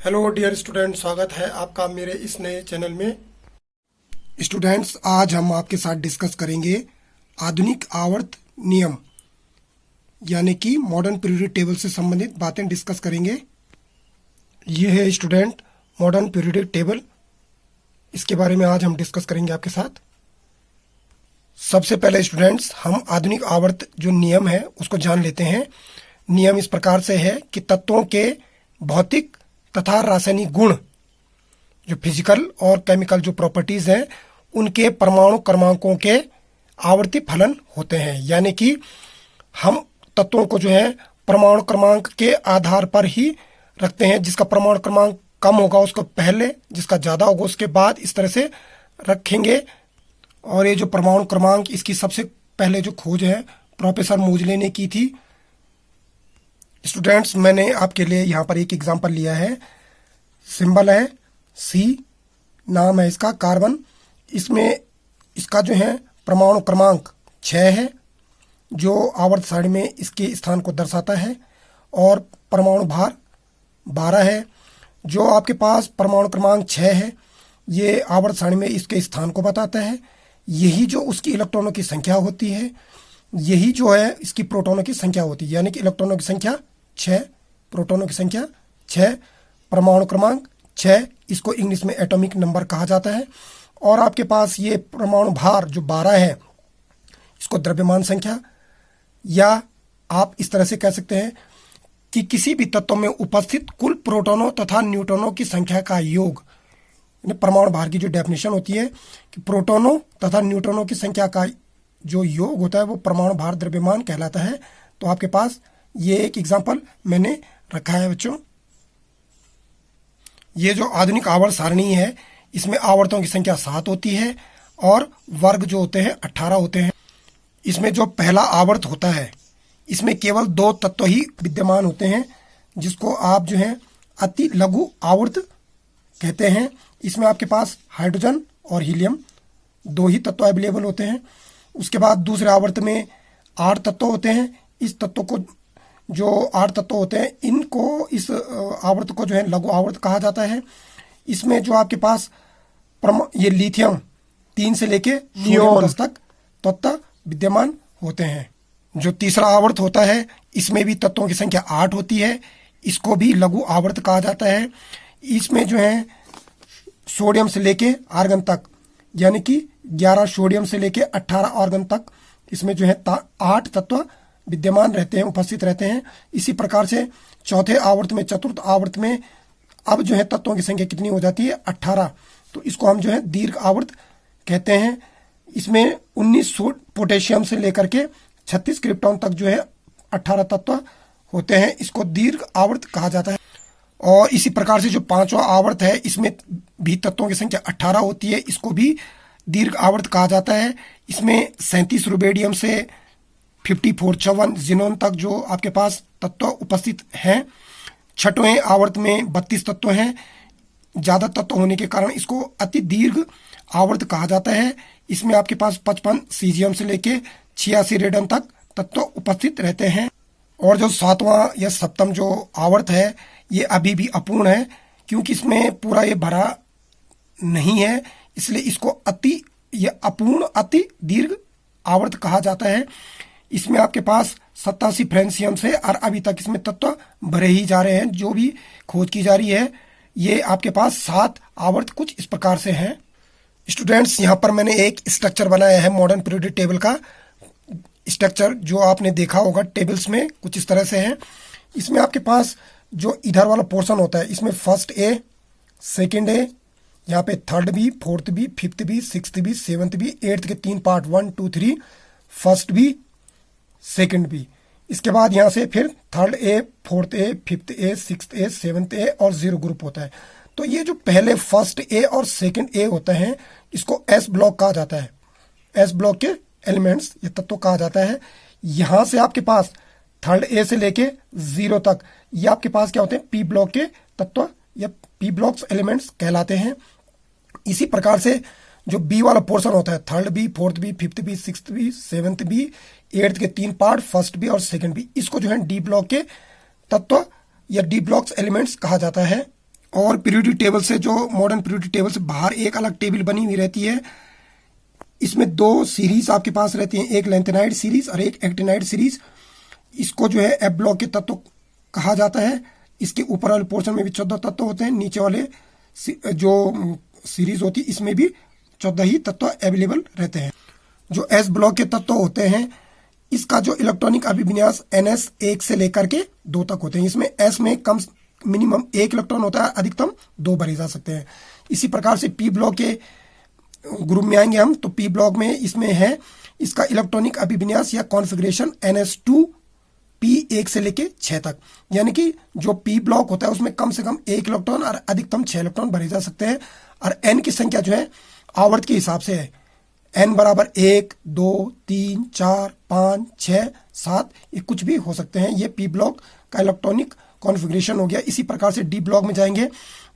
Hello dear student, स्वागत है आपका मेरे इस नए चैनल में। स्टूडेंट्स, आज हम आपके साथ डिस्कस करेंगे आधुनिक आवर्त नियम यानी कि मॉडर्न पीरियोडिक टेबल से संबंधित बातें डिस्कस करेंगे। ये है स्टूडेंट मॉडर्न पीरियोडिक टेबल, इसके बारे में आज हम डिस्कस करेंगे आपके साथ। सबसे पहले स्टूडेंट्स, हम आधुनिक आवर्त जो नियम है उसको जान लेते हैं। नियम इस प्रकार से है कि तत्वों के भौतिक तथा रासायनिक गुण, जो फिजिकल और केमिकल जो प्रॉपर्टीज हैं, उनके परमाणु क्रमांकों के आवर्ती फलन होते हैं। यानी कि हम तत्वों को जो है परमाणु क्रमांक के आधार पर ही रखते हैं। जिसका परमाणु क्रमांक कम होगा उसको पहले, जिसका ज़्यादा होगा उसके बाद, इस तरह से रखेंगे। और ये जो परमाणु क्रमांक, इसकी सबसे पहले जो खोज है प्रोफेसर मोजले ने की थी। स्टूडेंट्स, मैंने आपके लिए यहाँ पर एक एग्जांपल लिया है। सिंबल है सी, नाम है इसका कार्बन। इसमें इसका जो है परमाणु क्रमांक 6 है, जो आवर्त सारणी में इसके स्थान को दर्शाता है। और परमाणु भार 12 है। जो आपके पास परमाणु क्रमांक 6 है, ये आवर्त सारणी में इसके स्थान को बताता है। यही जो उसकी इलेक्ट्रॉनों की संख्या होती है, यही जो है इसकी प्रोटॉनों की संख्या होती है। यानी कि इलेक्ट्रॉनों की संख्या 6, प्रोटॉनों की संख्या 6, परमाणु क्रमांक 6, इसको इंग्लिश में एटॉमिक नंबर कहा जाता है। और आपके पास ये परमाणु भार जो 12 है, इसको द्रव्यमान संख्या, या आप इस तरह से कह सकते हैं कि किसी भी तत्व में उपस्थित कुल प्रोटॉनों तथा न्यूट्रॉनों की संख्या का योग। परमाणु भार की जो डेफिनेशन होती है कि प्रोटॉनों तथा न्यूट्रॉनों की संख्या का जो योग होता है वो परमाणु भार द्रव्यमान कहलाता है। तो आपके पास ये एक एग्जांपल मैंने रखा है बच्चों। ये जो आधुनिक आवर्त सारणी है, इसमें आवर्तों की संख्या 7 होती है और वर्ग जो होते हैं 18 होते हैं। इसमें जो पहला आवर्त होता है, इसमें केवल 2 तत्व ही विद्यमान होते हैं, जिसको आप जो है अति लघु आवर्त कहते हैं। इसमें आपके पास हाइड्रोजन और हीलियम 2 ही तत्व अवेलेबल होते हैं। उसके बाद दूसरे आवर्त में 8 तत्व होते हैं। इस तत्व को, जो 8 तत्व होते हैं, इनको, इस आवर्त को जो है लघु आवर्त कहा जाता है। इसमें जो आपके पास ये लिथियम 3 से लेके नियोन 10 तक तत्व विद्यमान होते हैं। जो तीसरा आवर्त होता है, इसमें भी तत्वों की संख्या 8 होती है। इसको भी लघु आवर्त कहा जाता है। इसमें जो है सोडियम से लेके आर्गन तक, यानी कि 11 सोडियम से लेके 18 आर्गन तक, इसमें जो है 8 तत्व विद्यमान रहते हैं, उपस्थित रहते हैं। इसी प्रकार से चौथे आवर्त में, चतुर्थ आवर्त में अब जो है तत्वों की संख्या कितनी हो जाती है? 18। तो इसको हम जो है दीर्घ आवर्त कहते हैं। इसमें 19 पोटेशियम से लेकर के 36 क्रिप्टॉन तक जो है 18 तत्व होते हैं। इसको दीर्घ आवर्त कहा जाता है। और इसी प्रकार से जो पांचवा आवर्त है, इसमें भी तत्वों की संख्या 18 होती है। इसको भी दीर्घ आवर्त कहा जाता है। इसमें 37 रुबेडियम से 54 जिनोन तक जो आपके पास तत्व उपस्थित हैं। छठवें आवर्त में 32 तत्व हैं। ज़्यादा तत्व होने के कारण इसको अति दीर्घ आवर्त कहा जाता है। इसमें आपके पास 55 सीजियम से लेके 86 रेडियम तक तत्व उपस्थित रहते हैं। और जो 7वां या 7वां जो आवर्त है, ये अभी भी अपूर्ण है, क्योंकि इसमें पूरा ये भरा नहीं है, इसलिए इसको अति या अपूर्ण अति दीर्घ आवर्त कहा जाता है। इसमें आपके पास 87 फ्रेंसियम से, और अभी तक इसमें तत्व भरे ही जा रहे हैं। जो भी खोज की जा रही है, ये आपके पास 7 आवर्त कुछ इस प्रकार से हैं। स्टूडेंट्स, यहाँ पर मैंने एक स्ट्रक्चर बनाया है मॉडर्न पीरियोडिक टेबल का। स्ट्रक्चर जो आपने देखा होगा टेबल्स में कुछ इस तरह से है। इसमें आपके पास जो इधर वाला पोर्शन होता है, इसमें फर्स्ट ए, सेकंड ए, यहाँ पे third B, fourth B, fifth B, sixth B, seventh B, 8th के 3 part 1, 2, 3, first b, second b. इसके बाद यहाँ से फिर third a, fourth a, fifth a, sixth a, seventh a और 0 ग्रुप होता है। तो ये जो पहले फर्स्ट ए और सेकंड ए होते हैं, इसको एस ब्लॉक कहा जाता है। एस ब्लॉक के एलिमेंट्स, ये तत्व कहा जाता है। यहाँ से आपके पास थर्ड ए से लेके 0 तक, ये आपके पास क्या होते हैं? पी ब्लॉक के तत्व या पी ब्लॉक्स एलिमेंट्स कहलाते हैं। इसी प्रकार से जो बी वाला पोर्शन होता है, third B, fourth B, fifth B, sixth B, seventh B, 8th के 3 पार्ट, फर्स्ट बी और सेकंड बी, इसको जो है डी ब्लॉक के तत्व या डी ब्लॉक्स एलिमेंट्स कहा जाता है। और पीरियोडिक टेबल से, जो मॉडर्न पीरियोडिक टेबल से बाहर एक अलग टेबल बनी हुई रहती है। इसमें दो सीरीज आपके पास रहती हैं, एक लेंथेनाइड सीरीज और एक एक्टिनाइड सीरीज। इसको जो है एफ ब्लॉक के तत्व कहा जाता है। इसके ऊपर वाले पोर्शन में भी 14 तत्व होते हैं, नीचे वाले जो सीरीज होती है इसमें भी 14 ही तत्व अवेलेबल रहते हैं। जो एस ब्लॉक के तत्व होते हैं, इसका जो इलेक्ट्रॉनिक अभिविन्यास NS 1 से लेकर के 2 तक होते हैं। इसमें एस में कम मिनिमम 1 इलेक्ट्रॉन होता है, अधिकतम 2 भरे जा सकते हैं। इसी प्रकार से पी ब्लॉक के ग्रुप में आएंगे हम, तो पी ब्लॉक में इसमें है इसका इलेक्ट्रॉनिक अभिविन्यास या कॉन्फ़िगरेशन NS2 P1 से लेके 6 तक। यानी कि जो पी ब्लॉक होता है उसमें कम से कम 1 इलेक्ट्रॉन और अधिकतम 6 इलेक्ट्रॉन भरे जा सकते हैं। और एन की संख्या जो है आवर्त के हिसाब से है, n बराबर 1, 2, 3, 4, 5, 6, 7, ये कुछ भी हो सकते हैं। ये पी ब्लॉक का इलेक्ट्रॉनिक कॉन्फ़िगरेशन हो गया। इसी प्रकार से डी ब्लॉक में जाएंगे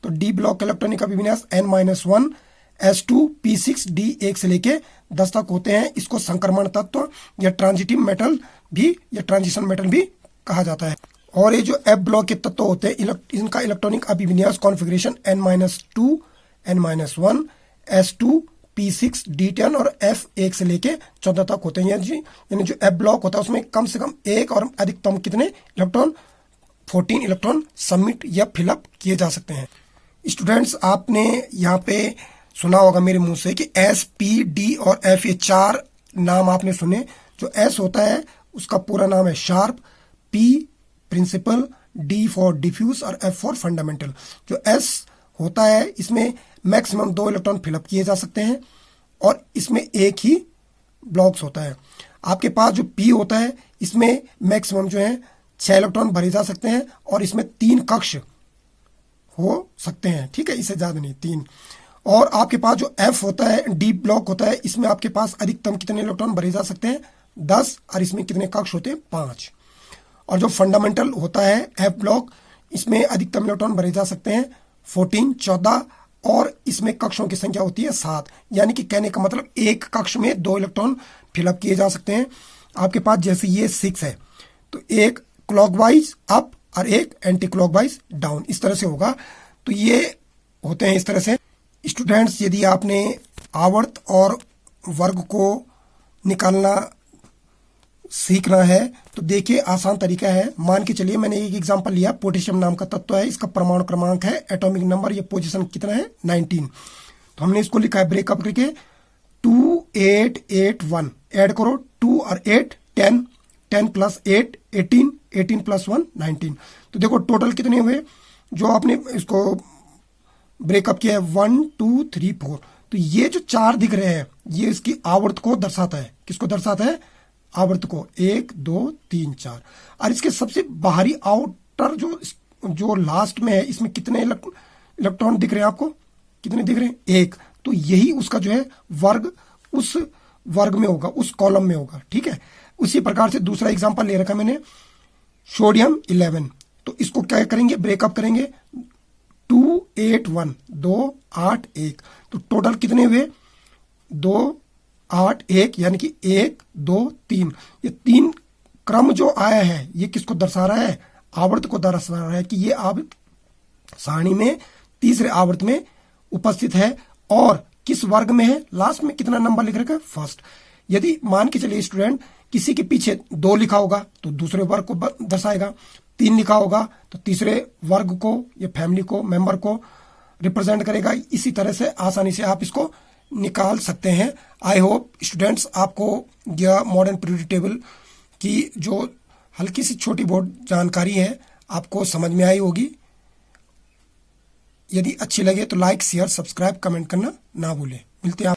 तो डी ब्लॉक का इलेक्ट्रॉनिक अभिविन्यास N-1 S2 P6 D1 से लेके 10 तक होते हैं। इसको संक्रमण तत्व या ट्रांजिटिव मेटल भी या ट्रांजिशन मेटल भी कहा जाता है। और ये जो एफ ब्लॉक के तत्व होते हैं, इनका इलेक्ट्रॉनिक अभिविन्यास configuration N-2 N-1 S2 P6 D10 और F1 से लेके 14 तक होते हैं। यानी जो एफ ब्लॉक होता है उसमें कम से कम 1 और अधिकतम कितने इलेक्ट्रॉन, 14 इलेक्ट्रॉन सबमिट या फिलअप किए जा सकते हैं। स्टूडेंट्स, आपने यहाँ पे सुना होगा मेरे मुंह से कि S, P, D और F, ये 4 नाम आपने सुने। जो S होता है उसका पूरा नाम है sharp, P principal, D for diffuse और F फॉर फंडामेंटल। जो S होता है इसमें मैक्सिमम 2 इलेक्ट्रॉन फिलअप किए जा सकते हैं और इसमें एक ही ब्लॉक्स होता है। आपके पास जो P होता है इसमें मैक्सिमम जो है 6 इलेक्ट्रॉन भरे जा सकते हैं और इसमें 3 कक्ष हो सकते हैं। ठीक है, इससे ज्यादा नहीं, 3। और आपके पास जो F होता है, डी ब्लॉक होता है, इसमें आपके पास अधिकतम कितने इलेक्ट्रॉन भरे जा सकते हैं, 10, और इसमें कितने कक्ष होते हैं, 5। और जो फंडामेंटल होता है F ब्लॉक, इसमें अधिकतम इलेक्ट्रॉन भरे जा सकते हैं 14, 14 और इसमें कक्षों की संख्या होती है 7। यानी कि कहने का मतलब एक कक्ष में 2 इलेक्ट्रॉन फिलअप किए जा सकते हैं। आपके पास जैसे ये 6 है तो एक क्लॉकवाइज अप और एक एंटी क्लॉकवाइज डाउन, इस तरह से होगा। तो ये होते हैं इस तरह से। स्टूडेंट्स, यदि आपने आवर्त और वर्ग को निकालना सीखना है तो देखिए आसान तरीका है। मान के चलिए मैंने एक एग्जांपल लिया, पोटेशियम नाम का तत्व है, इसका परमाणु क्रमांक है, एटॉमिक नंबर, ये पोजीशन कितना है, 19। तो हमने इसको लिखा है ब्रेकअप करके 2, 8, 8, 1। ऐड करो 2 और 8, 10, 10 प्लस 8, 18, 18 प्लस 1, 19। तो देखो टोटल कितने हुए जो आपने इसको ब्रेकअप किया है, 1, 2, 3, 4। तो ये जो 4 दिख रहे हैं ये इसकी आवर्त को दर्शाता है। किसको दर्शाता है, आवर्त को। 1, 2, 3, 4। और इसके सबसे बाहरी आउटर जो लास्ट में है, इसमें कितने इलेक्ट्रॉन दिख रहे हैं आपको, कितने दिख रहे हैं, 1। तो यही उसका जो है वर्ग उस वर्ग में होगा, उस कॉलम में होगा। ठीक है, उसी प्रकार से दूसरा एग्जांपल ले रखा मैंने, सोडियम 11। तो इसको क्या करेंगे, ब्रेकअप करेंगे 2, 8, 1, 2, 8, 1। तो टोटल कितने हुए, 2, 8, 1, यानी कि 1, 2, 3। ये 3 क्रम जो आया है ये किसको दर्शा रहा है, आवर्त को दर्शा रहा है कि ये आवर्त सारणी में तीसरे आवर्त में उपस्थित है और किस वर्ग में है, लास्ट में कितना नंबर लिख रखा है, फर्स्ट। यदि मान के चलिए स्टूडेंट किसी के पीछे 2 लिखा होगा तो दूसरे वर्ग को दर्शाएगा, 3 लिखा होगा तो तीसरे वर्ग को या फैमिली को, मेंबर को रिप्रेजेंट करेगा। इसी तरह से आसानी से आप इसको निकाल सकते हैं। आई होप स्टूडेंट्स आपको यह मॉडर्न पीरियोडिक टेबल की जो हल्की सी छोटी बहुत जानकारी है आपको समझ में आई होगी। यदि अच्छी लगे तो लाइक, शेयर, सब्सक्राइब, कमेंट करना ना भूलें। मिलते हैं